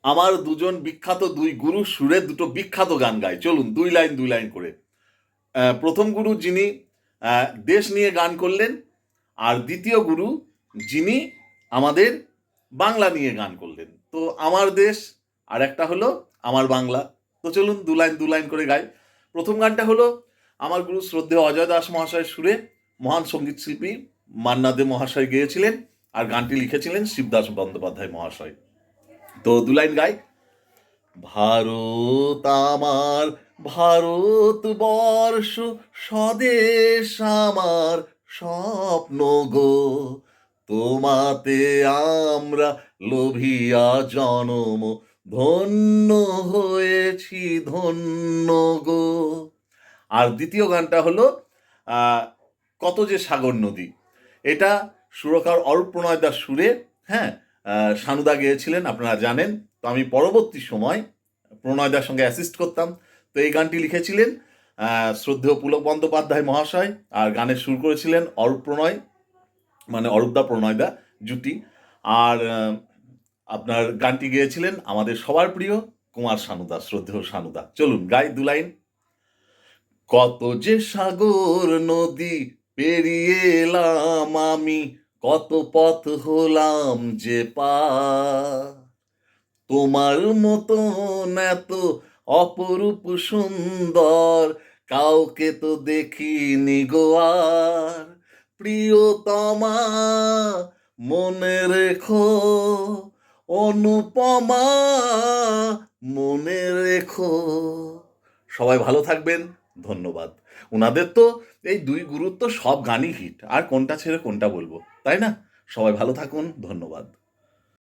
আমার দুজন বিখ্যাত দুই গুরু সুরে দুটো বিখ্যাত গান গায়, চলুন দুই লাইন করে। প্রথম গুরু যিনি দেশ নিয়ে গান করলেন, আর দ্বিতীয় গুরু যিনি আমাদের বাংলা নিয়ে গান করলেন। তো আমার দেশ আর একটা হলো আমার বাংলা। তো চলুন দু লাইন করে গাই। প্রথম গানটা হলো আমার গুরু শ্রদ্ধেয় অজয় দাস মহাশয়ের সুরে মহান সঙ্গীত শিল্পী মান্না দে মহাশয় গেয়েছিলেন, আর গানটি লিখেছিলেন শিবদাস বন্দ্যোপাধ্যায় মহাশয়। তো দু লাইন গাই। ভারত আমার ভারতবর্ষ, স্বদেশ আমার স্বপ্ন গো, তোমাতে আমরা লোভিয়া জনম, ধন্য হয়েছি ধন্য গো। আর দ্বিতীয় গানটা হলো আহ, কত যে সাগর নদী। এটা সুরকার অরূপ প্রণয়দার সুরে, হ্যাঁ, সানুদা গেয়েছিলেন, আপনারা জানেন। তো আমি পরবর্তী সময় প্রণয়দার সঙ্গে অ্যাসিস্ট করতাম। তো এই গানটি লিখেছিলেন শ্রদ্ধেয় পুলক বন্দ্যোপাধ্যায় মহাশয়, আর গানের সুর করেছিলেন অরূপ প্রণয়, মানে অরূপদা প্রণয়দা জুটি। আর আপনার গানটি গেয়েছিলেন আমাদের সবার প্রিয় কুমার সানুদা, শ্রদ্ধেয় সানুদা। চলুন গাই দু লাইন। কত যে সাগর নদী পেরিয়ে এলাম আমি, কত পথ হলাম যে পার, তোমার মতন এত অপরূপ সুন্দর কাউকে তো দেখিনি গো আর। প্রিয়তমা মনে রেখো, অনুপমা মনে রেখো। সবাই ভালো থাকবেন, ধন্যবাদ। ওনাদের তো এই দুই গুরুর তো সব গানই হিট, আর কোনটা ছেড়ে কোনটা বলবো, তাই না? সবাই ভালো থাকুন, ধন্যবাদ।